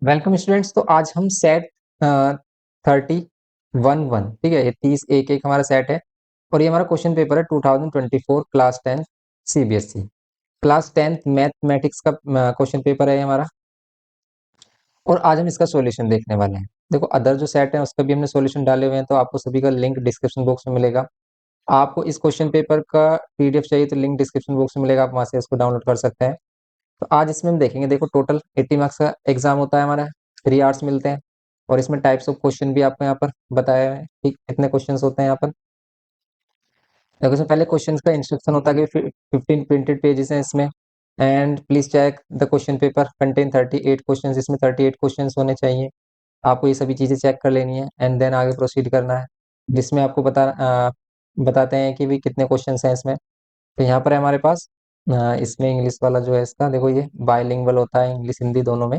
Welcome students. तो आज हम सेट 30 1 1 ठीक है, ये 30 एक एक हमारा सेट है और ये हमारा क्वेश्चन पेपर है 2024 क्लास 10 सीबीएसई क्लास 10 मैथमेटिक्स का क्वेश्चन पेपर है ये हमारा। और आज हम इसका सॉल्यूशन देखने वाले हैं। देखो अदर जो सेट है उसका भी हमने सॉल्यूशन डाले हुए हैं, तो आपको सभी का लिंक डिस्क्रिप्शन बॉक्स में मिलेगा। आपको इस क्वेश्चन पेपर का पीडीएफ चाहिए तो लिंक डिस्क्रिप्शन बॉक्स में मिलेगा, आप वहां से इसको डाउनलोड कर सकते हैं। तो आज इसमें हम देखेंगे, देखो टोटल 80 मार्क्स का एग्जाम होता है हमारा, 3 आवर्स मिलते हैं और इसमें टाइप्स ऑफ क्वेश्चन भी आपको यहाँ पर बताया है कि कितने क्वेश्चंस होते हैं यहाँ पर। देखो इसमें पहले क्वेश्चंस का इंस्ट्रक्शन होता है कि 15 प्रिंटेड पेजेस हैं इसमें। And please check the question paper contain 38 questions, इसमें 38 क्वेश्चंस होने चाहिए। आपको ये सभी चीजें चेक कर लेनी है एंड देन आगे प्रोसीड करना है, जिसमें आपको बताते हैं कि भी कितने क्वेश्चंस हैं इसमें। तो यहाँ पर है हमारे पास इसमें इंग्लिश वाला जो है इसका, देखो ये बाइलिंगुअल होता है, इंग्लिश हिंदी दोनों में।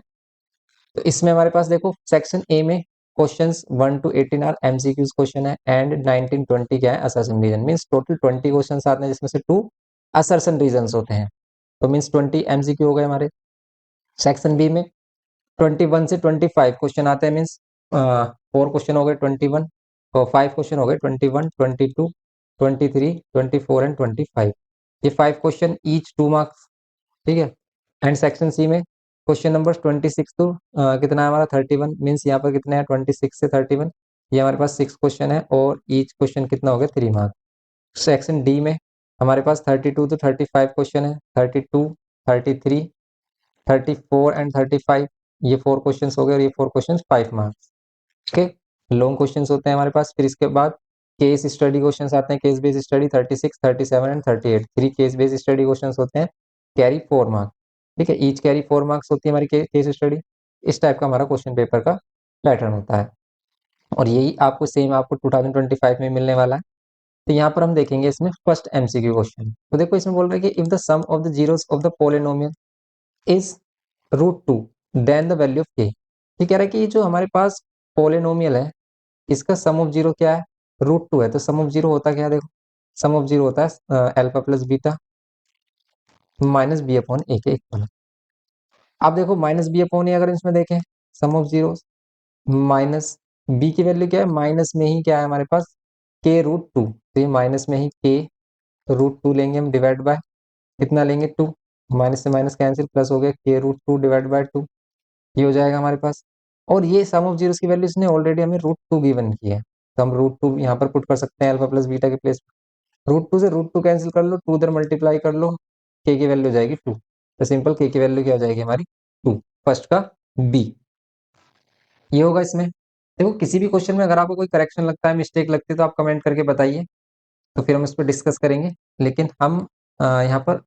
तो इसमें हमारे पास देखो सेक्शन ए में questions 1 to 18 are MCQs question है एंड 19 20 क्या है assertion reason. Means total 20 questions आते हैं जिसमें से 2 असर्शन रीजंस होते हैं। तो मींस 20 एमसीक्यू हो गए हमारे। सेक्शन बी में 21 से 25 क्वेश्चन आते हैं। मींस 4 क्वेश्चन हो गए 21 और 5 क्वेश्चन हो गए 21 22 23 24 एंड 25। ये 5 क्वेश्चन ईच 2 मार्क्स, ठीक है। एंड सेक्शन सी में क्वेश्चन नंबर 26 टू कितना है हमारा 31। मीन्स यहाँ पर कितने हैं 26 से 31, ये हमारे पास 6 क्वेश्चन है और ईच क्वेश्चन कितना हो गया 3 मार्क्स। सेक्शन डी में हमारे पास 32 टू 35 क्वेश्चन है, 32 33 34 एंड 35, ये 4 क्वेश्चन हो गए और ये 4 question 5 marks. Okay, long question होते हैं हमारे पास। फिर इसके बाद केस स्टडी क्वेश्चन आते हैं, case based study 36 37 and 38, 3 case based study question होते हैं, कैरी 4 मार्क्स। ठीक है, ईच कैरी 4 मार्क्स होती है हमारी केस स्टडी। इस टाइप का हमारा क्वेश्चन पेपर का पैटर्न होता है और यही आपको सेम आपको 2025 में मिलने वाला है। तो यहाँ पर हम देखेंगे इसमें फर्स्ट एमसीक्यू क्वेश्चन। तो देखो इसमें बोल रहे हैं कि if the sum of the zeros of the polynomial is √2 then the value of k. ये कह रहा है कि जो हमारे पास पोलिनोमियल है इसका सम ऑफ जीरो क्या है, √2 है। तो सम ऑफ जीरो होता क्या है, देखो सम ऑफ जीरो होता है alpha plus beta minus B upon A के इक्वल। आप देखो माइनस बी अपॉन ए अगर इसमें देखें सम ऑफ जीरो, माइनस बी की वैल्यू क्या है, माइनस में ही क्या है हमारे पास के √2। तो ये माइनस में ही के √2 लेंगे हम, डिवाइड बाय कितना लेंगे 2, माइनस से माइनस कैंसिल, प्लस हो गया के √2 डिवाइड बाय 2, ये हो जाएगा हमारे पास। और ये सम ऑफ जीरोस की वैल्यू इसने ऑलरेडी हमें √2 गिवन की है, तो हम √2 यहाँ पर पुट कर सकते हैं अल्फा प्लस बीटा के प्लेस। √2 से √2 कैंसिल कर लो, 2 उधर मल्टीप्लाई कर लो, के की वैल्यू हो जाएगी 2। तो सिंपल के की वैल्यू क्या हो जाएगी हमारी 2, फर्स्ट का बी। ये होगा इसमें। देखो किसी भी क्वेश्चन में अगर आपको कोई करेक्शन लगता है, मिस्टेक लगती है, तो आप कमेंट करके बताइए, तो फिर हम इस पर डिस्कस करेंगे। लेकिन हम यहाँ पर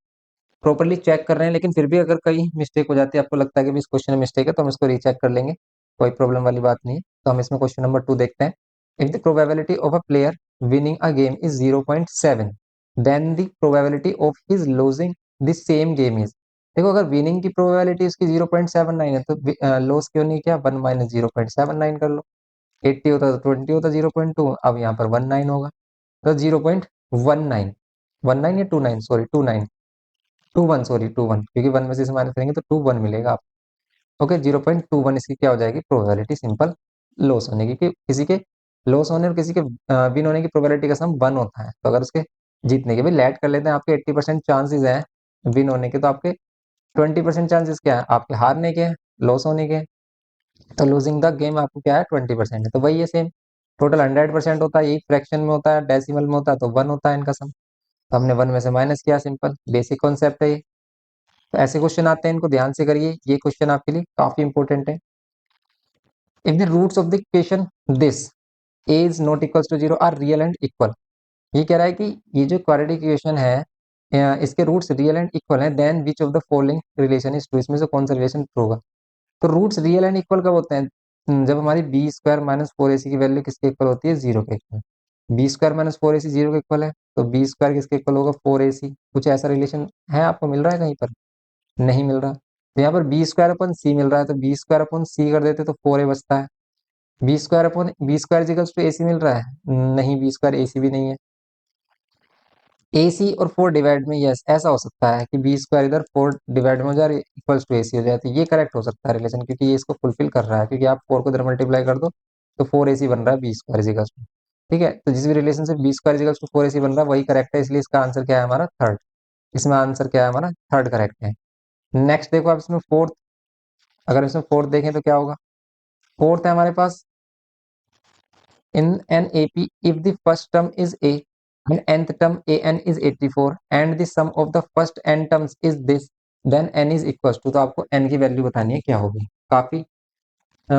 प्रॉपरली चेक कर रहे हैं, लेकिन फिर भी अगर कहीं मिस्टेक हो जाती है, आपको लगता है कि इस क्वेश्चन में मिस्टेक है, तो हम इसको रीचेक कर लेंगे, कोई प्रॉब्लम वाली बात नहीं है। तो हम इसमें क्वेश्चन नंबर 2 देखते हैं। If the probability of a player winning a game is 0.7 then the probability of his losing the same game is. देखो अगर विनिंग की प्रोबेबिलिटी उसकी 0.79 है, तो लॉस क्यों नहीं किया, 1 माइनस 0.79 कर लो। 80 होता तो 20 होता 0.2, अब यहाँ पर 19 होगा, तो 0.19 19 या 29, सॉरी 29 21, सॉरी 21, क्योंकि 1 में से माइनस करेंगे तो 21 मिलेगा आपको। ओके, 0.21 इसकी क्या हो जाएगी प्रोबेबिलिटी सिंपल लॉस होने की, क्योंकि किसी के लॉस होने और किसी के विन होने की प्रोबेबिलिटी का सम 1 होता है। तो अगर उसके जीतने के भी लेट कर लेते हैं, आपके 80% चांसेस हैं विन होने के, तो आपके 20% चांसेस क्या है आपके हारने के, लॉस होने के। तो लूजिंग द गेम आपको क्या है 20% है, तो वही है सेम। टोटल 100% होता है, यही फ्रैक्शन में होता है, डेसिमल में होता है, तो 1 होता है इनका सम। तो हमने 1 में से माइनस किया, सिंपल बेसिक कॉन्सेप्ट है ये। तो ऐसे क्वेश्चन आते हैं, इनको ध्यान से करिए, ये क्वेश्चन आपके लिए काफी इंपॉर्टेंट है। If the roots of the equation this is not equals to 0 are real and equal. ये कह रहा है कि ये जो क्वाड्रेटिक इक्वेशन है इसके रूट्स रियल एंड इक्वल है, then which of the following relation is true, इसमें से कौन सा रिलेशन ट्रू होगा। तो रूट्स रियल एंड इक्वल कब होते हैं, जब हमारी बी स्क्वायर माइनस 4ac की वैल्यू किसके इक्वल होती है, 0 के equal. B square minus 4ac 0 के इक्वल है, तो बी स्क्वायर किसके इक्वल होगा 4ac। कुछ ऐसा रिलेशन है आपको मिल रहा है कहीं पर, नहीं मिल रहा। तो यहाँ पर बी स्क्वायर अपन सी मिल रहा है, तो बी स्क्वायर अपन सी कर देते तो 4a बचता है। बी स्क्वायर अपन b square equals to ac मिल रहा है, नहीं बी स्क्वायर ac भी नहीं है। ए सी और 4 डिवाइड में, यस ऐसा हो सकता है कि बी स्क्वायर इधर 4 डिवाइड में हो जाए इक्वल्स टू ए सी हो जाए, तो ये करेक्ट हो सकता है रिलेशन, क्योंकि ये इसको फुलफिल कर रहा है, क्योंकि आप 4 को इधर मल्टीप्लाई कर दो तो 4 ए सी बन रहा है बी स्क्वायर इजिकल्स टू। ठीक है, तो जिस भी रिलेशन से बी स्क्वायर इजिकल्स टू 4 ए सी बन रहा है वही करेक्ट है, इसलिए इसका आंसर क्या है हमारा थर्ड। इसमें आंसर क्या है हमारा थर्ड करेक्ट है। नेक्स्ट देखो आप इसमें फोर्थ, अगर इसमें फोर्थ देखें तो क्या होगा। फोर्थ है हमारे पास in an AP if the first term is A and nth term an is 84 and the sum of the first n terms is this, then n is equals to, तो आपको n की value बतानी है क्या होगी। काफी अ,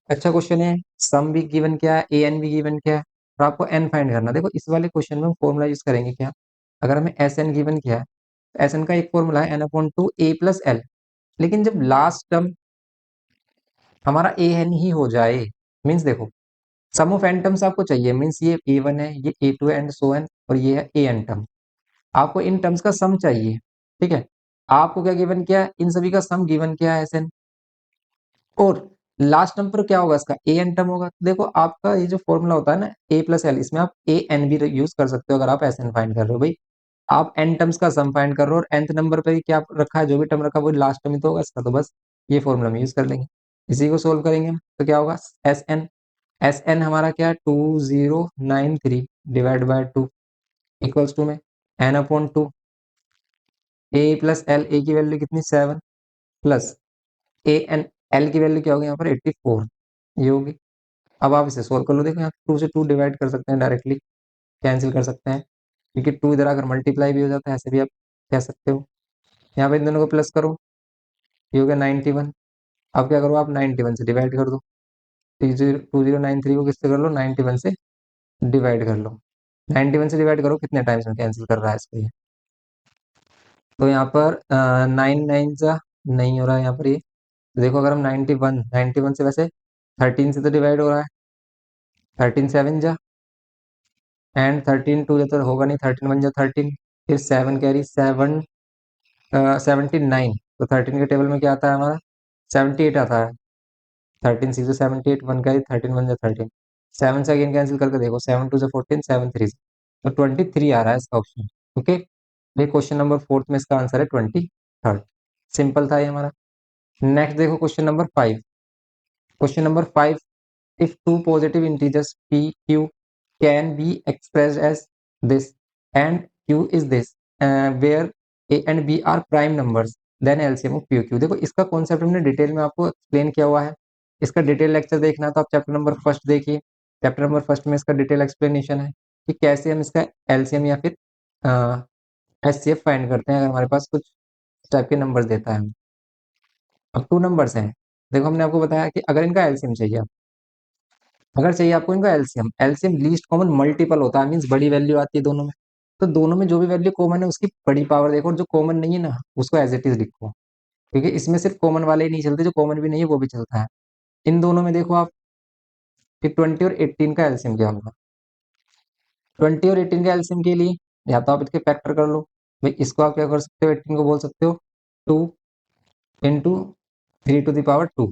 अच्छा question है। सम भी गिवन क्या है, an भी गिवन क्या है, और आपको n फाइंड करना। देखो इस वाले क्वेश्चन में हम फॉर्मूला यूज करेंगे क्या, अगर हमें एस एन गिवन किया है तो एस एन का एक फॉर्मूला है n अपॉन टू ए प्लस एल, लेकिन जब लास्ट टर्म हमारा ए एन ही हो जाए, मीन्स देखो सम ऑफ एन टर्म्स आपको चाहिए, मीन्स ये ए वन है, ये ए टू है एंड सो एन, और ये है ए एन टर्म, आपको इन टर्म्स का सम चाहिए। ठीक है, आपको क्या गिवन किया है, इन सभी का सम गिवन किया है एस एन, और लास्ट टर्म पर क्या होगा इसका ए एन टर्म होगा। तो देखो आपका ये जो फॉर्मूला होता है ना ए प्लस एल, इसमें आप ए एन भी यूज कर सकते हो अगर आप एस एन फाइंड कर रहे हो। भाई आप एन टर्म्स का सम फाइंड कर रहे हो और nth नंबर पे क्या रखा है, जो भी टर्म रखा है वो लास्ट टर्म ही तो होगा इसका, तो बस ये फॉर्मूला हम यूज कर लेंगे। इसी को सोल्व करेंगे हम, तो क्या होगा एस एन, एस एन हमारा क्या है 2093 डिवाइड बाय 2 इक्वल्स टू में एन अपॉन टू ए प्लस एल, ए की वैल्यू कितनी 7 प्लस ए एन, एल की वैल्यू क्या होगी यहाँ पर 84, ये होगी। अब आप इसे सोल्व कर लो, देखो यहाँ 2 से 2 डिवाइड कर सकते हैं डायरेक्टली, कैंसिल कर सकते हैं, क्योंकि 2 इधर आकर मल्टीप्लाई भी हो जाता है, ऐसे भी आप कह सकते हो। यहाँ पे इन दोनों को प्लस करो, ये हो गया 91। अब क्या करो आप 91 से डिवाइड कर दो, 2093 को किससे कर लो 91 से डिवाइड कर लो। 91 से डिवाइड करो कितने टाइम्स में कैंसिल कर रहा है इसको ये, तो यहाँ पर 9 9 जा नहीं हो रहा है यहाँ पर ये। तो देखो अगर हम 91 से वैसे 13 से तो डिवाइड हो रहा है, 13 7 जा एंड 13 2 जा तो होगा नहीं, 13 1 जा 13, फिर 7 कैरी 7 79, तो 13 के टेबल में क्या आता है हमारा 78 आता है। 13 6 78, 1 कैरी 13 1 जा 13, 7 से अगेन कैंसिल करके देखो 7 2 से 14, 7 3 से, तो 23 आ रहा है इसका ऑप्शन। ओके, ये क्वेश्चन नंबर फोर्थ में इसका आंसर है 23rd। सिंपल था ये हमारा। नेक्स्ट देखो question number 5। Question number 5, if two positive integers p q can be expressed as this and q is this, where a and b are prime numbers, then LCM of p q। देखो इसका concept हमने detail में आपको explain किया हुआ है, इसका detail lecture देखना है तो आप चैप्टर नंबर फर्स्ट देखिए। चैप्टर नंबर फर्स्ट में इसका डिटेल एक्सप्लेनेशन है कि कैसे हम इसका एलसीएम या फिर एचसीएफ फाइंड करते हैं अगर हमारे पास कुछ टाइप के नंबर्स देता है। अब टू नंबर्स हैं, देखो हमने आपको बताया कि अगर इनका एलसीएम चाहिए, अगर चाहिए आपको इनका LCM, LCM least common multiple होता है, मींस बड़ी वैल्यू आती है दोनों में, तो दोनों में जो भी वैल्यू कॉमन है उसकी बड़ी पावर देखो, और जो कॉमन नहीं है ना उसको एज इट इज लिखो, क्योंकि इसमें सिर्फ कॉमन वाले ही नहीं चलते, जो कॉमन भी नहीं है वो भी चलता है। इन दोनों में देखो आप कि 20 और 18 का एलसीएम क्या होगा। 20 और 18 का एलसीएम के लिए या तो आप इसके फैक्टर कर लो, भाई इसको आप क्या कर सकते हो, 18 को बोल सकते हो 2 इंटू 3 टू द पावर 2,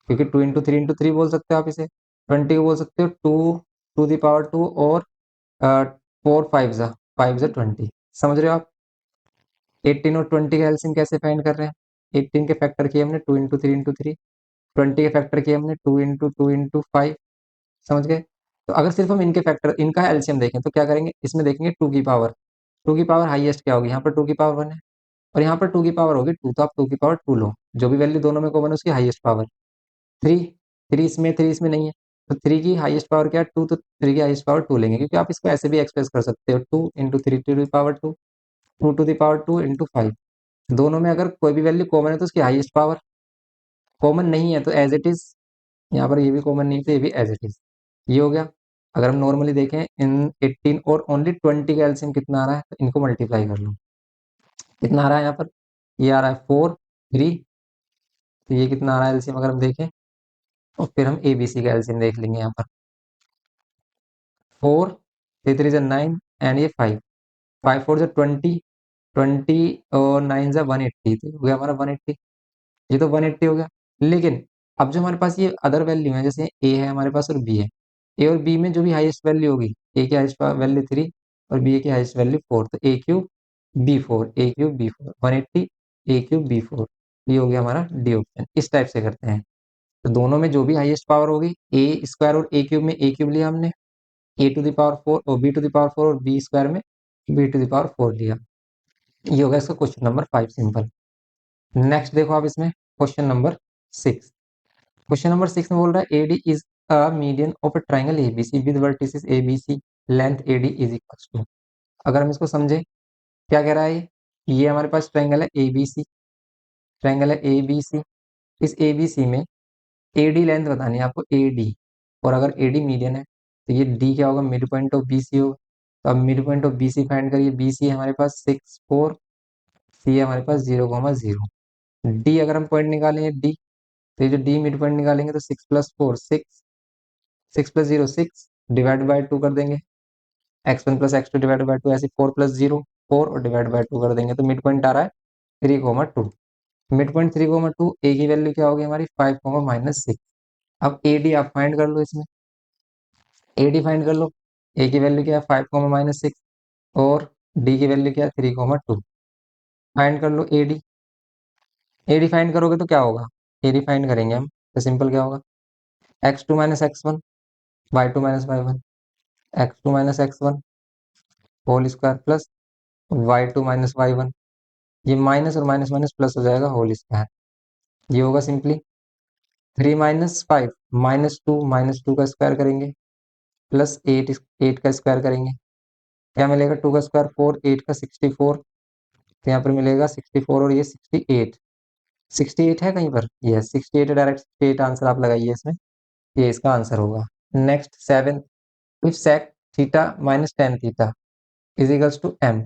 क्योंकि 2 इंटू 3 इंटू 3 बोल सकते हो आप इसे। 20 को बोल सकते हो 2 टू द पावर 2, और 4 5 जा 20, समझ रहे हो आप। 18 और 20 का एलसीएम कैसे फाइंड कर रहे हैं, 18 के फैक्टर किए हमने 2 इंटू 3 इंटू 3, 20 के फैक्टर किए हमने 2 इंटू 2 इंटू 5, समझ गए। तो अगर सिर्फ हम इनके फैक्टर, इनका एलसीएम देखें तो क्या करेंगे, इसमें देखेंगे 2 की पावर हाईएस्ट क्या होगी, यहाँ पर 2 की पावर 1 है और यहाँ पर 2 की पावर होगी 2, तो आप 2 की पावर 2 लो, जो भी वैल्यू दोनों में कॉमन है उसकी हाईएस्ट पावर। 3, 3 इसमें नहीं है, तो 3 की हाईएस्ट पावर क्या है 2, तो 3 की हाईएस्ट पावर 2 लेंगे, क्योंकि आप इसको ऐसे भी एक्सप्रेस कर सकते हो 2 into 3 to the power 2, 2 to the power 2 into 5। दोनों में अगर कोई भी वैल्यू कॉमन है तो उसकी हाईएस्ट पावर, कॉमन नहीं है तो एज इट इज, यहाँ पर ये भी कॉमन नहीं है तो ये भी एज इट इज, ये हो गया। अगर हम नॉर्मली देखें इन 18 और ओनली 20 का एलसीएम कितना आ रहा है, तो इनको मल्टीप्लाई कर लो, कितना आ रहा है यहाँ पर, ये आ रहा है 4 3, तो ये कितना आ रहा है एलसीएम अगर हम देखें, और फिर हम एबीसी का एलसीएम देख लेंगे यहाँ पर 4 3 3 9 एंड ये 5, 5 4 20, 20 और 9 जा 180, तो हो गया हमारा 180, ये तो 180 हो गया। लेकिन अब जो हमारे पास ये अदर वैल्यू है, जैसे ए है हमारे पास और बी है, ए और बी में जो भी हाईएस्ट वैल्यू होगी, ए की हाईएस्ट वैल्यू 3, और बी ए की हाईएस्ट वैल्यू 4, तो ए क्यूब बी फोर, ए क्यूब बी फोर 180, ए क्यूब बी फोर, ये हो गया हमारा डी ऑप्शन। इस टाइप से करते हैं। तो दोनों में जो भी हाईएस्ट पावर होगी, ए स्क्वायर और ए क्यूब में ए क्यूब लिया हमने, ए टू द पावर 4 और बी टू द पावर 4, और बी स्क्वायर में बी टू द पावर 4 लिया। ये हो गया इसका क्वेश्चन नंबर 5 सिंपल। नेक्स्ट देखो आप इसमें क्वेश्चन नंबर 6। क्वेश्चन नंबर 6 में बोल रहा है AD is a median of a triangle ABC with vertices ABC, length AD is equals to. अगर हम इसको समझे, क्या कह रहा है ये हमारे पास ट्राइंगल है ABC, ट्राइंगल है ABC। इस ABC में AD लेंथ बतानी है आपको, AD। और अगर AD मीडियन है तो ये D क्या होगा, मिड पॉइंट ऑफ BC होगा। तो अब mid point of BC find करिए। BC है हमारे पास 6 4, C है हमारे पास 0,0। D अगर हम पॉइंट निकालेंगे D, तो ये जो D मिड पॉइंट निकालेंगे तो 6 + 4 6, 6 + 0 6, डिवाइड बाय 2 कर देंगे, x1 + x2 डिवाइड बाय 2, ऐसे 4 + 0 4 और डिवाइड बाय 2 कर देंगे, तो मिड पॉइंट आ रहा है 3,2। मिड पॉइंट 3,2, ए की वैल्यू क्या होगी हमारी 5, -6। अब AD आप फाइंड कर लो, इसमें AD फाइंड कर लो। ए की वैल्यू क्या है 5, -6, और D की वैल्यू क्या है 3,2। फाइंड कर लो AD। AD फाइंड करोगे तो क्या होगा, AD फाइंड करेंगे हम तो सिंपल क्या होगा, x2 - x1, y2 - y1, x2 - x1 whole square plus y2 - y1। ये माइनस और माइनस माइनस प्लस हो जाएगा होल स्क्वायर। ये होगा सिंपली 3 - 5 -2 का स्क्वायर करेंगे, प्लस 8 8 का स्क्वायर करेंगे, क्या मिलेगा 2 का स्क्वायर 4, 8 का 64, तो यहाँ पर मिलेगा 64 और ये 68। 68 है कहीं पर, ये 68 है, डायरेक्ट 68 आंसर आप लगाइए इसमें, ये इसका आंसर होगा। Next 7, if sec theta - tan theta is equals to m,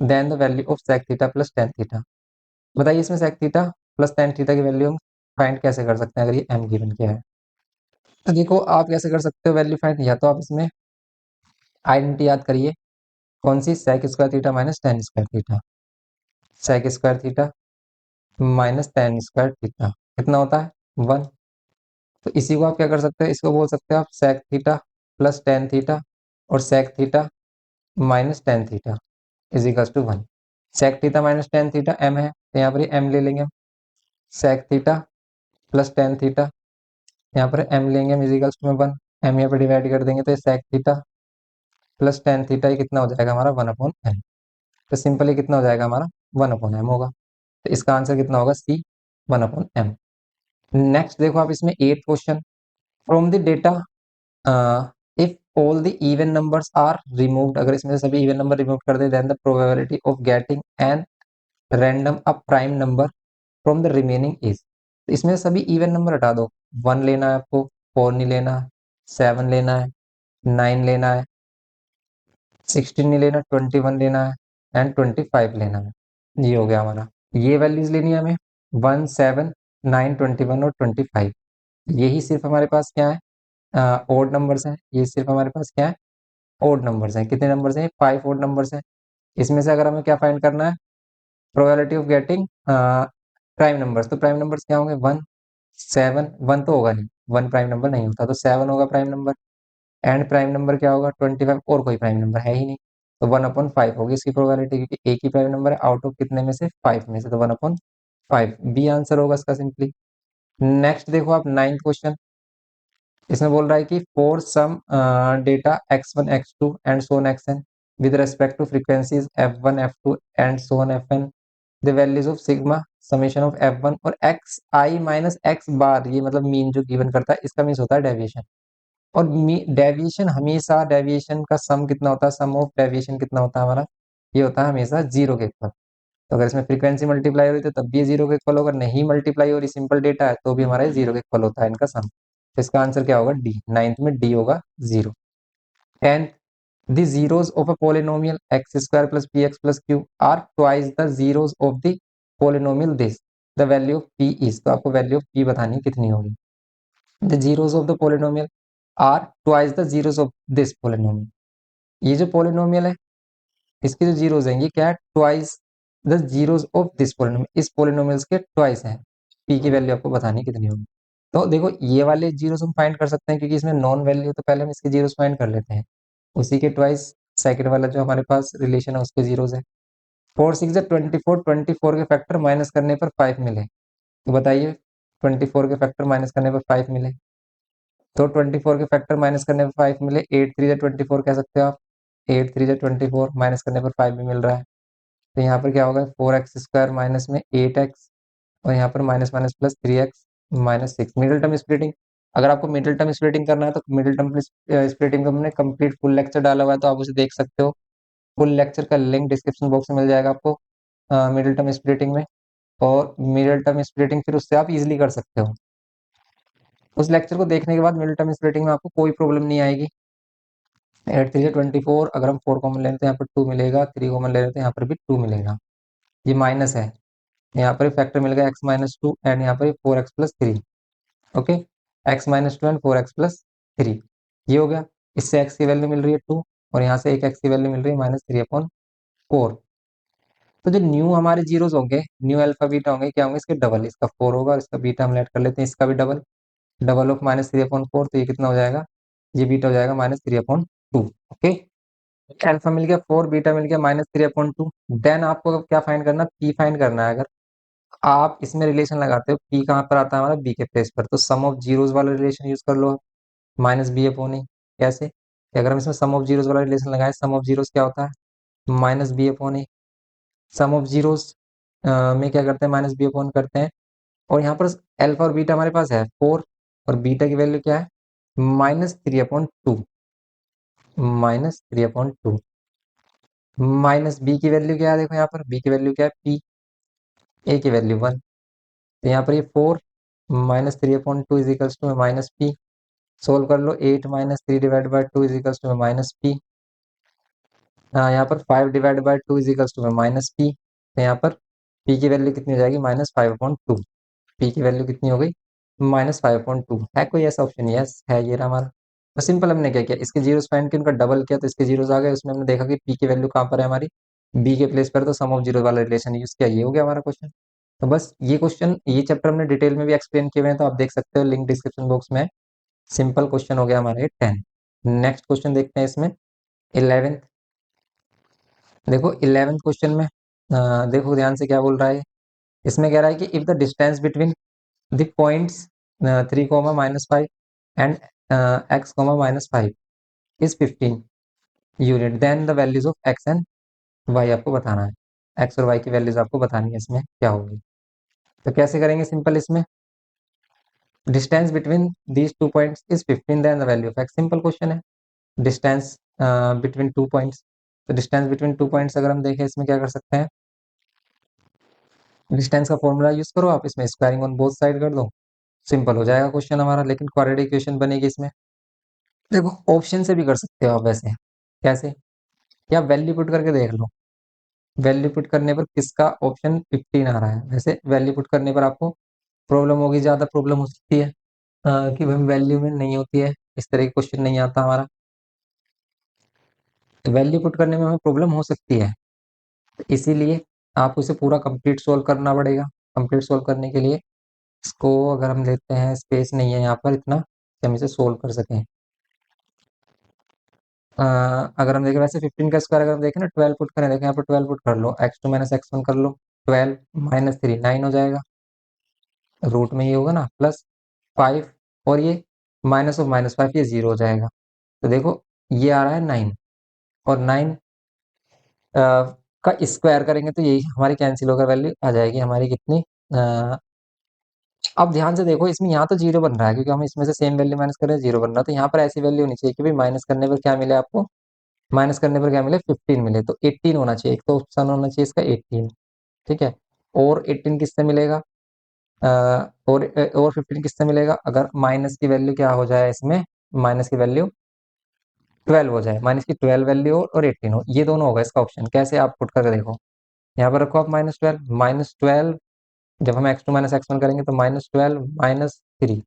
then the value of sec theta plus tan theta. बताइए इसमें sec theta plus tan theta की वैल्यू हम फाइंड कैसे कर सकते हैं अगर ये m गिवन किया है। तो देखो आप कैसे कर सकते हो वैल्यू फाइंड, या तो आप इसमें आइडेंटिटी याद करिए, कौन सी, sec square theta minus tan square theta, sec square theta minus tan square theta कितना होता है 1। तो इसी को आप क्या कर सकते हैं, इसको बोल सकते हैं आप sec theta plus tan theta, और sec theta minus tan theta is equals to 1। sec theta minus tan theta m है, तो यहाँ पर m ले लेंगे हम, sec theta plus tan theta, यहाँ पर m लेंगे हम इज इक्वल्स टू 1, m यहाँ पर डिवाइड कर देंगे तो sec theta plus tan theta ये कितना हो जाएगा हमारा 1/m। तो सिंपली कितना हो जाएगा हमारा 1/m होगा। तो इसका आंसर कितना होगा C 1/m। नेक्स्ट देखो आप इसमें 8 question, from the data if all the even numbers are removed, अगर इसमें से सभी इवन नंबर रिमूव कर दे, then the probability of getting an random a prime number from the remaining is. इसमें से सभी इवन नंबर हटा दो, 1 लेना है आपको, 4 नहीं लेना है, 7 लेना है, 9 लेना है, 16 नहीं लेना, 21 लेना है, एंड 25 लेना है। ये हो गया हमारा, ये वैल्यूज लेनी है हमें 1 7 9 21 और 25। यही सिर्फ हमारे पास क्या है, ओड नंबर्स हैं। ये सिर्फ हमारे पास क्या है, ओड नंबर्स हैं। कितने नंबर्स हैं, 5 ओड नंबर्स हैं। इसमें से अगर हमें क्या फाइंड करना है, probability of getting prime numbers, तो प्राइम नंबर्स क्या होंगे 1 7, 1 तो होगा नहीं, 1 प्राइम नंबर नहीं होता, तो 7 होगा prime number, and prime number क्या होगा 25, और कोई प्राइम नंबर है ही नहीं, तो 1/5 होगी इसकी प्रोबेबिलिटी, क्योंकि एक ही प्राइम नंबर है आउट ऑफ कितने में से 5 में से, तो 1/5 बी आंसर होगा इसका सिंपली। नेक्स्ट देखो आप 9th क्वेश्चन, इसमें बोल रहा है कि for some data x1 x2 and so on xn with respect to frequencies f1 f2 and so on fn, the values of sigma summation of f1 और xi माइनस x बार, ये मतलब mean जो given करता है, इसका means होता है deviation. और डेविएशन हमेशा, डेविएशन का सम कितना होता है, सम ऑफ डेविएशन कितना होता है हमारा, ये होता है हमेशा 0 के इक्वल। तो अगर इसमें फ्रीक्वेंसी मल्टीप्लाई हो रही है तो तब भी 0 के इक्वल होगा, नहीं मल्टीप्लाई हो रही सिंपल डेटा है तो भी हमारा 0 के इक्वल होता है इनका सम। तो इसका आंसर क्या होगा डी, 9th में डी होगा 0। 10th, the zeros of a polynomial x square plus px plus q are twice the zeros of the polynomial this, the value of p is, तो आपको वैल्यू ऑफ p बतानी है कितनी होगी। the zeros of the polynomial are twice the zeros of this polynomial, ये जो polynomial है इसके जो जीरोस हैं ये क्या है, twice the zeros of this polynomial, इस पोलिनोमियल्स के ट्वाइस हैं। पी की वैल्यू आपको बतानी कितनी होगी। तो देखो ये वाले जीरोस हम फाइंड कर सकते हैं, क्योंकि इसमें नॉन वैल्यू, तो पहले हम इसके जीरोस फाइंड कर लेते हैं, उसी के ट्वाइस सेकंड वाला जो हमारे पास रिलेशन है उसके जीरोस है। 4 6 जा 24, 24 के फैक्टर माइनस करने पर 5 मिले, तो बताइए 24 के फैक्टर माइनस करने पर 5 मिले, तो 24 के फैक्टर माइनस करने पर 5 मिले, 8 3 जा 24 कह सकते हो आप, 8 3 जा 24 माइनस करने पर 5 भी मिल रहा है, तो यहाँ पर क्या होगा 4x² माइनस में 8x, और यहाँ पर minus minus plus 3x minus 6। Middle term splitting, अगर आपको मिडिल टर्म स्प्लिटिंग करना है तो मिडिल टर्म स्प्लिटिंग का हमने कंप्लीट फुल लेक्चर डाला हुआ है, तो आप उसे देख सकते हो। फुल लेक्चर का लिंक डिस्क्रिप्शन बॉक्स में मिल जाएगा आपको, मिडिल टर्म स्प्लिटिंग में, और मिडिल टर्म स्प्लिटिंग फिर उससे आप इजीली कर सकते हो। उस लेक्चर को देखने के बाद मिडिल टर्म स्प्लिटिंग में आपको कोई प्रॉब्लम नहीं आएगी। 8 3 24, अगर हम 4 कॉमन ले लेते हैं यहाँ पर 2 मिलेगा, 3 कॉमन ले लेते हैं यहाँ पर भी 2 मिलेगा, ये माइनस है, यहाँ पर फैक्टर मिल गया x-2 एंड यहाँ पर 4x+3। Okay, x-2 and 4x+3, ये हो गया। इससे x की वैल्यू मिल रही है 2, और यहाँ से एक x की वैल्यू मिल रही है -3/4। तो जो न्यू हमारे जीरोस होंगे, न्यू अल्फा बीटा होंगे, क्या होंगे, इसके डबल, इसका 4 होगा और इसका बीटा हम ऐड कर लेते हैं, इसका भी डबल, डबल ऑफ -3/4, तो ये कितना हो जाएगा, ये बीटा हो जाएगा -3/2। ओके, अल्फा मिल गया 4, बीटा मिल गया -3/2। देन आपको क्या फाइंड करना, पी फाइंड करना है। अगर आप इसमें रिलेशन लगाते हो, पी कहाँ पर आता है हमारा, बी के प्लेस पर, तो सम ऑफ जीरोस वाला रिलेशन यूज कर लो, -b/a। कैसे कि अगर हम इसमें सम ऑफ जीरोस वाला रिलेशन लगाए, सम ऑफ जीरोस क्या होता है, -b/a। सम ऑफ जीरोस में क्या करते हैं, -b/, करते हैं, और यहाँ पर अल्फा और बीटा हमारे पास है 4, और बीटा की वैल्यू क्या है, -3/2, -3/2। माइनस बी की वैल्यू क्या है, देखो यहाँ पर बी की वैल्यू क्या है, पी, ए की वैल्यू 1, तो यहाँ पर ये 4 -3/2 is equals to -p। Solve कर लो, 8 -3/2 इज इक्वल्स टू -p। यहाँ पर 5 divide by 2 is equals to -p, तो यहाँ पर p की वैल्यू कितनी हो जाएगी, -5/2। p की वैल्यू कितनी हो गई, -5/2। है कोई ऐसा ऑप्शन, यस है, ये रहा हमारा। तो सिंपल हमने क्या किया, इसके जीरोस फाइंड किया, उनका डबल किया, तो इसके जीरोस आ गए, उसमें हमने देखा कि p की वैल्यू कहाँ पर है हमारी, b के प्लेस पर, तो सम ऑफ जीरो वाला रिलेशन यूज किया, ये हो गया हमारा क्वेश्चन। तो बस ये क्वेश्चन, ये चैप्टर हमने डिटेल में भी एक्सप्लेन किए हुए हैं, तो आप देख सकते हो, लिंक डिस्क्रिप्शन बॉक्स में। सिंपल क्वेश्चन हो गया हमारा ये 10। नेक्स्ट क्वेश्चन देखते हैं इसमें, 11th। देखो 11th क्वेश्चन में देखो ध्यान से क्या बोल रहा है, इसमें कह रहा है कि if the distance between the points 3, -5 and x, -5 is 15 unit, then the values of x and y आपको बताना है। x और y की वैल्यूज आपको बतानी है, इसमें क्या होगी। तो कैसे करेंगे, सिंपल, इसमें distance between these two points is 15, then the value of x, simple question है। डिस्टेंस बिटवीन टू पॉइंट्स, तो डिस्टेंस बिटवीन टू पॉइंट्स अगर हम देखें, इसमें क्या कर सकते हैं, डिस्टेंस का फॉर्मूला यूज करो आप, इसमें स्क्वायरिंग ऑन बोथ साइड कर दो, सिंपल हो जाएगा क्वेश्चन हमारा। लेकिन क्वाड्रेटिक इक्वेशन बनेगी इसमें, देखो ऑप्शन से भी कर सकते हो आप वैसे, कैसे, या वैल्यू पुट करके देख लो। वैल्यू पुट करने पर किसका ऑप्शन 15 आ रहा है, वैसे वैल्यू पुट करने पर आपको प्रॉब्लम होगी, ज्यादा प्रॉब्लम हो सकती है कि भाई वैल्यू में नहीं होती है, इस तरह का क्वेश्चन नहीं आता हमारा, तो वैल्यू पुट करने में हमें प्रॉब्लम हो सकती है, तो इसीलिए आपको इसे पूरा कंप्लीट सोल्व करना पड़ेगा। कंप्लीट सोल्व करने के लिए इसको अगर हम लेते हैं, स्पेस नहीं है यहाँ पर इतना कि हम इसे सोल्व कर सकें। अगर हम देखें वैसे 15 का स्क्वायर अगर हम देखें ना, 12 पुट करें, देखें यहाँ पर 12 पुट कर लो, x2 - x1 कर लो, 12 -3 9 हो जाएगा, रूट में ये होगा ना, प्लस 5, और ये -5 ये 0 हो जाएगा। तो देखो ये आ रहा है 9, और 9 का स्क्वायर करेंगे तो यही हमारी कैंसिल होकर वैल्यू आ जाएगी हमारी कितनी। अब ध्यान से देखो, इसमें यहाँ तो 0 बन रहा है, क्योंकि हम इसमें से सेम वैल्यू माइनस कर रहे हैं, 0 बन रहा है, तो यहाँ पर ऐसी वैल्यू होनी चाहिए कि भाई माइनस करने पर क्या मिले आपको, माइनस करने पर क्या मिले, 15 मिले, तो 18 होना चाहिए, एक तो ऑप्शन होना चाहिए इसका 18। ठीक है, और 18 किससे मिलेगा, अ, और 15 किससे मिलेगा, अगर माइनस की वैल्यू क्या हो जाए इसमें, माइनस की वैल्यू 12 हो जाए, माइनस की 12 वैल्यू हो और 18 हो, ये दोनों होगा इसका ऑप्शन। कैसे, आप पुट करके देखो, यहाँ पर रखो आप -12, जब हम x2 - x1 करेंगे तो -12 -3,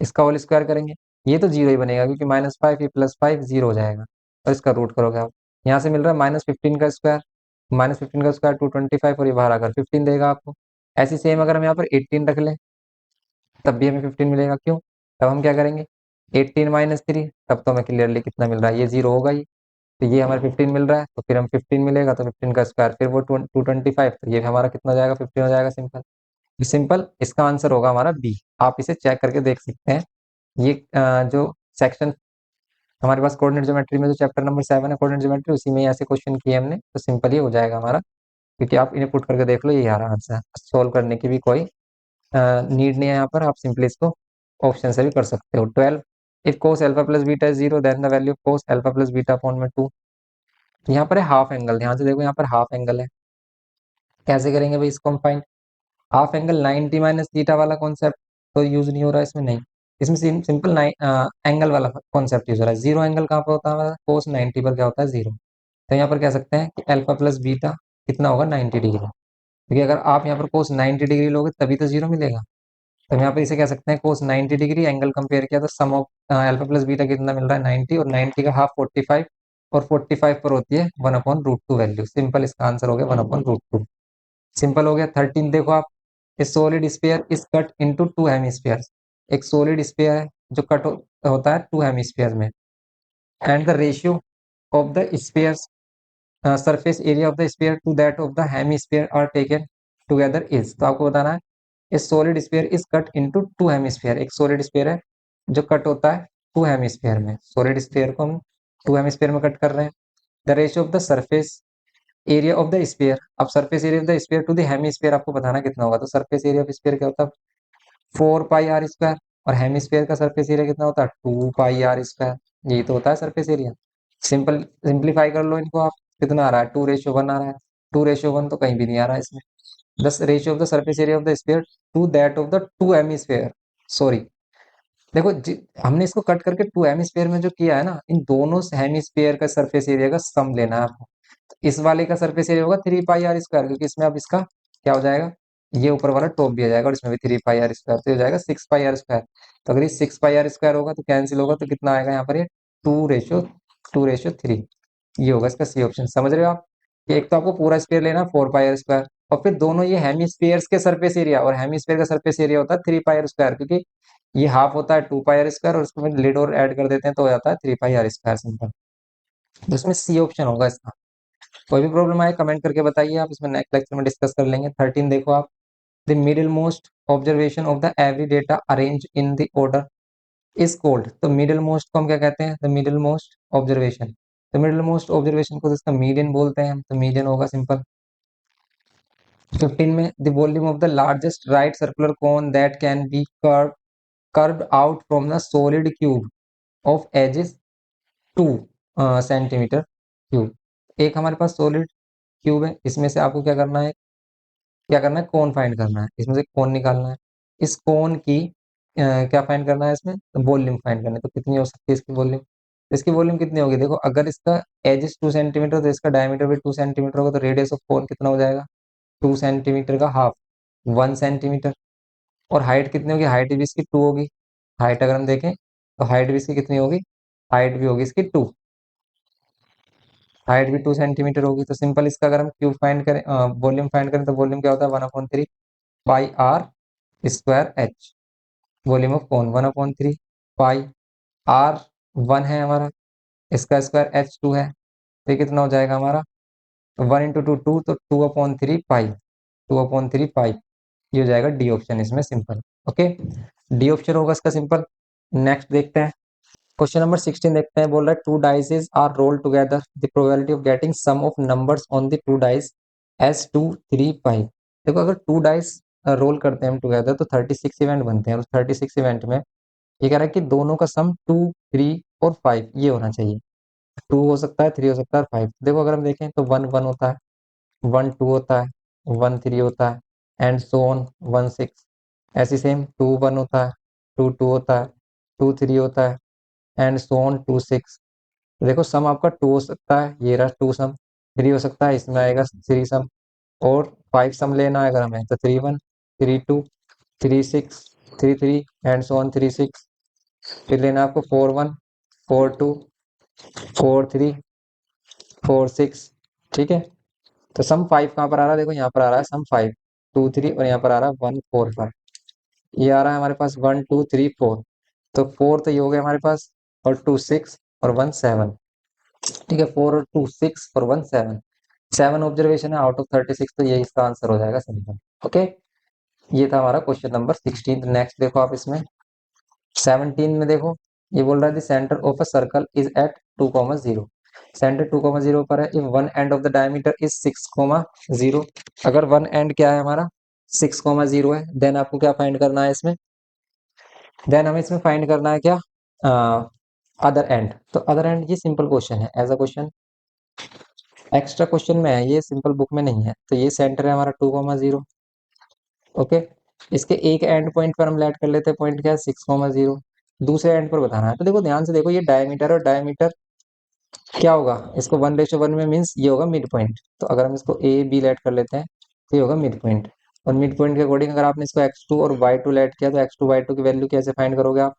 इसका होल स्क्वायर करेंगे, ये तो 0 ही बनेगा, क्योंकि -5 ये +5 0 हो जाएगा, और इसका रूट करोगे आप, यहाँ से मिल रहा है -15 का स्क्वायर, -15 का स्क्वायर 225, और ये बाहर आकर 15 देगा आपको। ऐसे सेम अगर हम यहाँ पर 18 रख लें, तब भी हमें 15 मिलेगा, क्यों, तब हम क्या करेंगे, 18 - 3, तब तो हमें क्लियरली कितना मिल रहा है, ये 0 होगा ही, तो ये हमारे 15 मिल रहा है, तो फिर हम 15 मिलेगा तो 15 का स्क्वायर फिर वो 225, तो ये हमारा कितना हो जाएगा, 15 हो जाएगा। सिंपल। सिंपल इसका आंसर होगा हमारा बी। आप इसे चेक करके देख सकते हैं। ये जो सेक्शन हमारे पास कोऑर्डिनेट ज्योमेट्री में जो चैप्टर नंबर 7 है कोऑर्डिनेट ज्योमेट्री, उसी में ऐसे क्वेश्चन किए हमने, तो सिंपल ही हो जाएगा हमारा। क्योंकि आप इन्हें पुट करके देख लो, ये हमारा आंसर। सोल्व करने की भी कोई नीड नहीं है यहाँ पर, आप सिंपली इसको ऑप्शन से भी कर सकते हो। 12, if cos alpha plus beta is 0 then the value of cos alpha plus beta upon में 2। तो यहाँ पर है हाफ एंगल, ध्यान से देखो यहाँ पर हाफ एंगल है। कैसे करेंगे भाई इसको हम find? Half angle 90 minus theta वाला कॉन्सेप्ट तो यूज नहीं हो रहा है इसमें, नहीं। इसमें सिंपल एंगल वाला कॉन्सेप्ट यूज हो रहा है। जीरो एंगल कहाँ पर होता है हमारा? कोस 90 पर क्या होता है? जीरो। तो यहाँ पर कह सकते हैं कि अल्फा प्लस बीटा कितना होगा? 90 डिग्री। क्योंकि अगर आप यहाँ पर कोस 90 डिग्री लोगे तभी तो जीरो मिलेगा। तो हम यहाँ पर इसे कह सकते हैं कोस 90 डिग्री एंगल कंपेयर किया तो सम ऑफ अल्फा प्लस बीटा कितना मिल रहा है? 90, और 90 का हाफ 45, और 45 पर होती है 1/√2 वैल्यू। सिंपल इसका आंसर हो गया 1/√2। सिंपल हो गया। 13 देखो आप, a solid sphere is cut into two hemisphere. एक सॉलिड स्फीयर है जो होता है टू हेमिस्फीयर में, and the ratio of the sphere's surface area of the sphere to that of the hemisphere are taken together is. तो आपको बताना है a solid sphere is cut into two hemisphere. एक सॉलिड स्फीयर है जो cut होता है two hemisphere में। सॉलिड स्फीयर को हम टू हेमिस्फीयर में कट कर रहे हैं। The ratio of the surface area of the sphere, अब surface area of the sphere to the hemisphere आपको बताना कितना होगा। तो सरफेस एरिया ऑफ स्फीयर क्या होता है? 4 पाई r स्क्वायर। और हेमिस्फीयर का सरफेस एरिया कितना होता है? 2 पाई r स्क्वायर। यही तो होता है सरफेस एरिया। सिंपल सिंप्लीफाई कर लो इनको आप, कितना आ रहा है? 2:1 आ रहा है। 2:1 तो कहीं भी नहीं आ रहा है इसमें। दस ratio of the surface area of the sphere to that of the two hemisphere, sorry. देखो हमने इसको कट करके टू हेमिस्फीयर में जो किया है ना, इन दोनों हेमिस्फीयर का सरफेस एरिया का सम लेना है आपको। तो इस वाले का सरफेस एरिया होगा 3 पाई r स्क्वायर, क्योंकि इसमें अब इसका क्या हो जाएगा? ये ऊपर वाला टॉप भी आ जाएगा और इसमें भी 3 पाई r स्क्वायर, तो ये हो जाएगा 6 पाई r स्क्वायर। तो अगर ये 6 पाई r स्क्वायर होगा तो कैंसिल होगा, तो कितना आएगा यहाँ पर? ये 2:3। ये होगा इसका सी ऑप्शन। समझ रहे हो आप? कि एक तो आपको पूरा स्पेयर लेना 4 पाई r स्क्वायर, और फिर दोनों ये हेमिस्फीयर्स के सरफेस एरिया, और हेमिस्फीयर का सरफेस एरिया होता है 3 पाई r स्क्वायर, क्योंकि ये हाफ होता है 2 पाई r स्क्वायर, और उसको लिड और ऐड कर देते हैं तो हो जाता है 3 पाई r स्क्वायर। सिंपल। तो इसमें सी ऑप्शन होगा इसका। कोई भी प्रॉब्लम आए कमेंट करके बताइए आप, इसमें नेक्स्ट लेक्चर में डिस्कस कर लेंगे। 13 देखो आप, the middle most observation of the every data arrange in the order is called. तो मिडिल मोस्ट को हम क्या कहते हैं? The middle most observation. तो मिडिल मोस्ट ऑब्जर्वेशन को तो इसका मीडियन बोलते हैं हम, तो मीडियन होगा। सिंपल। 15 में, the volume of the largest right circular cone that can be curved out from the solid cube of edges 2 centimetre cube. एक हमारे पास सॉलिड क्यूब है, इसमें से आपको क्या करना है? कोन फाइंड करना है, इसमें से कोन निकालना है। इस कोन की क्या फाइंड करना है? इसमें वॉल्यूम फाइंड करना है। तो कितनी हो सकती है इसकी वॉल्यूम? इसकी वॉल्यूम कितनी होगी? देखो, अगर इसका एज 2 सेंटीमीटर तो इसका डायमीटर भी 2 सेंटीमीटर होगा, तो रेडियस ऑफ कोन कितना हो जाएगा? 2 सेंटीमीटर का हाफ, 1 सेंटीमीटर। और हाइट कितनी होगी? हाइट भी इसकी 2 होगी। हाइट अगर हम देखें तो हाइट भी इसकी कितनी होगी? हाइट भी होगी इसकी 2। हाइट भी 2 सेंटीमीटर होगी। तो सिंपल इसका अगर हम क्यूब फाइंड करें, वॉल्यूम फाइंड करें, तो वॉल्यूम क्या होता है? 1/3 पाई r square h। Volume of कौन? 1/3 पाई। आर 1 है हमारा, इसका स्क्वायर h 2 है, तो ये कितना हो जाएगा हमारा? 1 × 2 2, तो 2/3 पाई। 2/3 पाई, ये हो जाएगा डी ऑप्शन इसमें। सिंपल। ओके, डी ऑप्शन होगा इसका। सिंपल। नेक्स्ट देखते हैं, क्वेश्चन नंबर 16 देखते हैं। बोल रहा है two dices are roll together, the probability of getting sum of numbers on the two dice as 2 3 5। देखो, अगर टू डाइस रोल करते हैं हम टुगेदर तो 36 इवेंट बनते हैं, और 36 इवेंट में ये कह रहा है कि दोनों का सम 2 3 और 5 ये होना चाहिए। 2 हो सकता है, 3 हो सकता है, और 5। देखो अगर हम देखें तो 1 1 होता है, 1 2 होता है, 1 3 होता है, एंड सो ऑन 1 6। ऐसी सेम 2 1 होता है, 2 2 होता है, 2 3 होता है, एंड सो ऑन 2 6। देखो सम आपका 2 हो सकता है, ये रहा 2 सम। 3 हो सकता है, इसमें आएगा 3 सम। और 5 सम लेना है अगर हमें, तो 3 1 3 2 3 6 3 3, एंड सो ऑन 3 6। फिर लेना है आपको 4 1 4 2 4 3 4 6। ठीक है। तो सम 5 कहाँ पर आ रहा है? देखो यहाँ पर आ रहा है सम 5, 2 3, और यहाँ पर आ रहा है 1 4 5। ये आ रहा है हमारे पास 1 2 3 4। तो 4 तो ये हो गया हमारे पास, और 2 6, और 1 7। ठीक है, 4 और 2 6 और 1 7, 7 ऑब्जर्वेशन है आउट ऑफ 36, तो ये इसका आंसर हो जाएगा सिंपल। ओके, ये था हमारा क्वेश्चन नंबर 16। नेक्स्ट देखो आप इसमें 17 में देखो, ये बोल रहा है the centre of a circle is at 2,0। Centre 2,0 पर है। If one end of the diameter is 6,0, अगर वन एंड क्या है हमारा 6,0 है, देन आपको क्या फाइंड करना है इसमें, देन हमें इसमें फाइंड करना है क्या, अदर एंड। तो अदर एंड ये सिंपल क्वेश्चन है, as a question extra question में है, ये सिंपल बुक में नहीं है। तो ये सेंटर है हमारा 2,0। ओके, इसके एक एंड पॉइंट पर हम लेट कर लेते हैं, पॉइंट क्या है 6,0। दूसरे एंड पर बताना है। तो देखो ध्यान से देखो, ये डायमीटर और डायमीटर क्या होगा, इसको 1:1 में मीन्स ये होगा मिड पॉइंट। तो अगर हम इसको ए बी लेट कर लेते हैं तो ये होगा मिड पॉइंट। और मिड पॉइंट के अकॉर्डिंग अगर आपने इसको x2 और y2 लेट किया तो x2 y2 की वैल्यू कैसे फाइंड करोगे आप,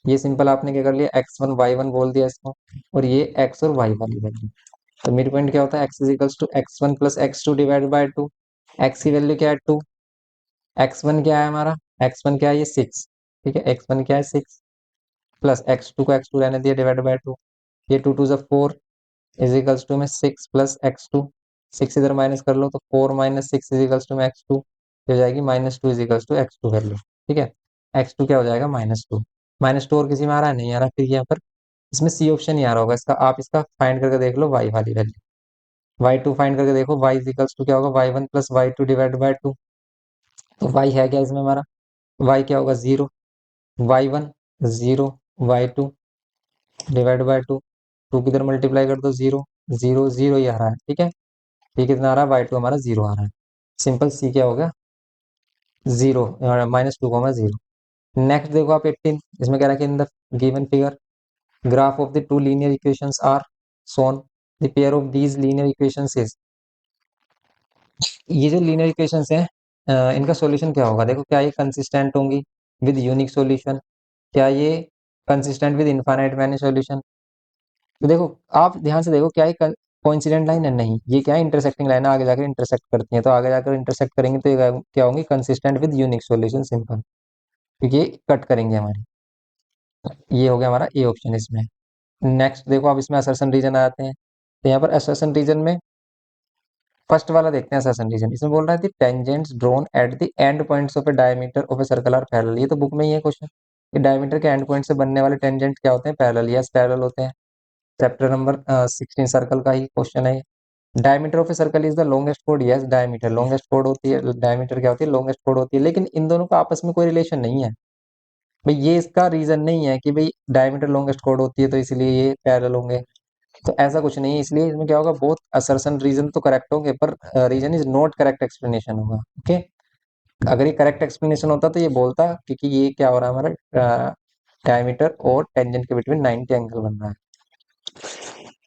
ये सिंपल आपने क्या कर लिया, x1 y1 बोल दिया इसको, और ये x और y वाली वैल्यू। तो मिड पॉइंट क्या होता है, x is equals to x1 plus x2 divide by 2। x की वैल्यू क्या है 2, x1 क्या है हमारा, x1 क्या है ये 6, ठीक है, x1 क्या है 6, प्लस x2 को x2 रहने दिया डिवाइड बाय 2, ये 2 2 4 इज इक्वल्स टू में 6 प्लस x2, 6 इधर माइनस कर लो तो 4 माइनस 6 इज इक्वल्स टू में x2, हो जाएगी -2 is equals to x2 value. ठीक है, x2 क्या हो जाएगा -2, -2 और किसी में आ रहा है नहीं आ रहा, फिर यहाँ पर इसमें सी ऑप्शन ही आ रहा होगा इसका, आप इसका फाइंड करके देख लो y वाली वैल्यू, y2 फाइंड करके देखो, y इज इक्वल्स टू क्या होगा y1 plus y2 divide by 2। तो y है क्या इसमें हमारा, y क्या होगा 0, y1 0, y2 डिवाइड बाय 2, 2 किधर मल्टीप्लाई कर दो 0, 0 0 ही आ रहा है। ठीक है, ये कितना आ रहा है y2 हमारा 0 आ रहा है, सिंपल सी क्या हो गया 0, -2,0। नेक्स्ट देखो आप 18, इसमें कह रहा है कि in the given figure graph of the two linear equations are shown, the pair of these linear equations is, ये जो लीनियर इक्वेशंस हैं इनका सॉल्यूशन क्या होगा, देखो क्या ये कंसिस्टेंट होंगी विद यूनिक सॉल्यूशन, क्या ये consistent with infinite many solution. तो देखो आप ध्यान से देखो, क्या ये कोइंसिडेंट लाइन है, नहीं, ये क्या है इंटरसेक्टिंग लाइन है, आगे जाकर इंटरसेक्ट करती है, तो आगे जाकर इंटरसेक्ट करेंगे तो ये क्या होंगी consistent with unique solution simple, क्योंकि ये कट करेंगे हमारी। ये हो गया हमारा ए ऑप्शन इसमें। नेक्स्ट देखो अब इसमें असर्शन रीजन आ जाते हैं, तो यहाँ पर असर्शन रीजन में फर्स्ट वाला देखते हैं असर्शन रीजन। इसमें बोल रहा है tangents drawn at the end points of a diameter of a circle are parallel, ये तो बुक में ही है क्वेश्चन, कि डायमीटर के एंड पॉइंट से बनने वाले टेंजेंट क्या होते हैं, पैरेलल, यस पैरेलल होते हैं। चैप्टर नंबर 16 सर्कल का ही क्वेश्चन है। Diameter of a circle is the longest code, yes diameter longest code होती है, डायमीटर क्या होती है लॉन्गेस्ट कोड होती है, लेकिन इन दोनों का आपस में कोई रिलेशन नहीं है भाई, ये इसका रीजन नहीं है कि भाई डायमीटर लॉन्गेस्ट कोड होती है तो इसलिए ये पैरेलल होंगे, तो ऐसा कुछ नहीं है। इसलिए इसमें क्या होगा, बोथ असर्शन रीजन तो करेक्ट होंगे पर reason is not correct explanation होगा। ओके, अगर ये करेक्ट एक्सप्लेनेशन होता तो ये बोलता क्योंकि ये क्या हो रहा है हमारा डायमीटर और टेंजेंट के बिटवीन 90 एंगल बन रहा है,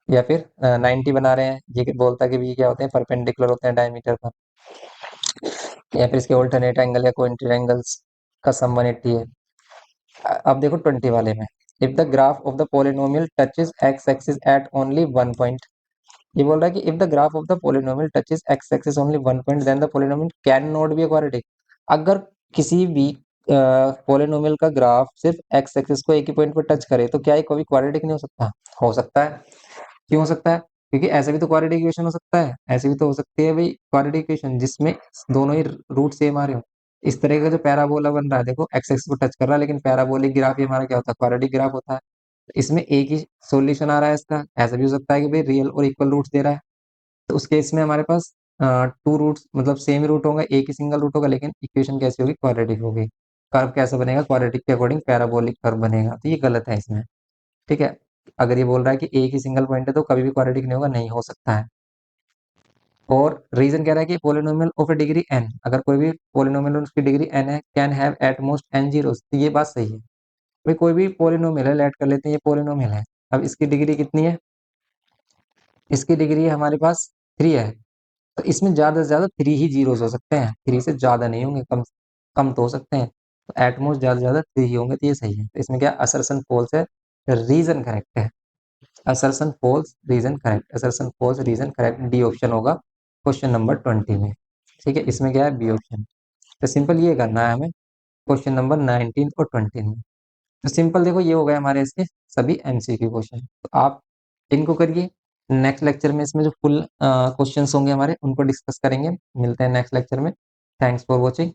या फिर 90 बना रहे हैं, ये बोलता कि भी ये क्या होते हैं परपेंडिकुलर होते हैं डायमीटर पर, या फिर इसके ऑल्टरनेट एंगल या कोइंसिडेंट एंगल्स का सम 180 है। अब देखो 20 वाले में, if the graph of the polynomial touches x axis at only one point, ये बोल रहा है कि if the graph of the polynomial touches x axis only one point then the polynomial can not be quadratic. अगर किसी भी polynomial का graph सिर्फ एक्स एक्सिस को एक ही पॉइंट पर टच करे तो क्या ये कभी क्वाड्रेटिक नहीं हो सकता, हो सकता है। क्यों हो सकता है, क्योंकि ऐसे भी तो क्वाड्रेटिक इक्वेशन हो सकता है, ऐसे भी तो हो सकती है भाई क्वाड्रेटिक इक्वेशन जिसमें दोनों ही रूट सेम आ रहे हो। इस तरह का जो पैराबोला बन रहा है देखो एक्स एक्सिस को टच कर रहा है, लेकिन पैराबोलिक ग्राफ ही हमारा क्या होता है क्वाड्रेटिक ग्राफ होता है। इसमें एक ही सॉल्यूशन आ रहा है इसका, ऐसा भी हो सकता है कि भाई रियल और इक्वल रूट्स दे रहा है, तो उस केस में हमारे पास टू रूट्स मतलब सेम रूट होगा, एक ही सिंगल रूट होगा, लेकिन इक्वेशन कैसी होगी क्वाड्रेटिक होगी। कर्व कैसा बनेगा, क्वाड्रेटिक के अकॉर्डिंग पैराबोलिक कर्व बनेगा, तो ये गलत है इसमें। ठीक है, अगर ये बोल रहा है कि एक ही सिंगल पॉइंट है तो कभी भी क्वाड्रेटिक नहीं होगा, नहीं हो सकता है। और रीजन कह रहा है कि polynomial of a degree n, अगर कोई भी पोलिनोमियल उसकी डिग्री एन है, can have at most n zeros, तो ये बात सही है भाई, कोई भी पोलिनोमियल है लेट कर लेते हैं, ये पोलिनोमियल है, अब इसकी डिग्री कितनी है, इसकी डिग्री हमारे पास 3 है, तो इसमें ज्यादा से ज्यादा 3 ही जीरोस हो सकते हैं, 3 से ज्यादा नहीं होंगे, कम कम तो हो सकते हैं, तो एटमोस्ट ज्यादा से ज्यादा 3 ही होंगे, तो ये सही है। तो इसमें क्या असर्शन फॉल्स है, रीजन करेक्ट है, assertion false reason correct, assertion false reason correct, D option होगा क्वेश्चन नंबर 20 में। ठीक है, इसमें क्या है बी ऑप्शन। तो सिंपल ये करना है हमें क्वेश्चन नंबर 19 और 20 में। तो सिंपल देखो ये हो गए हमारे इसके सभी एमसीक्यू क्वेश्चन। तो आप इनको करिए। नेक्स्ट लेक्चर में इसमें जो फुल क्वेश्चंस होंगे हमारे उनको डिस्कस करेंगे। मिलते हैं नेक्स्ट लेक्चर में। Thanks for watching.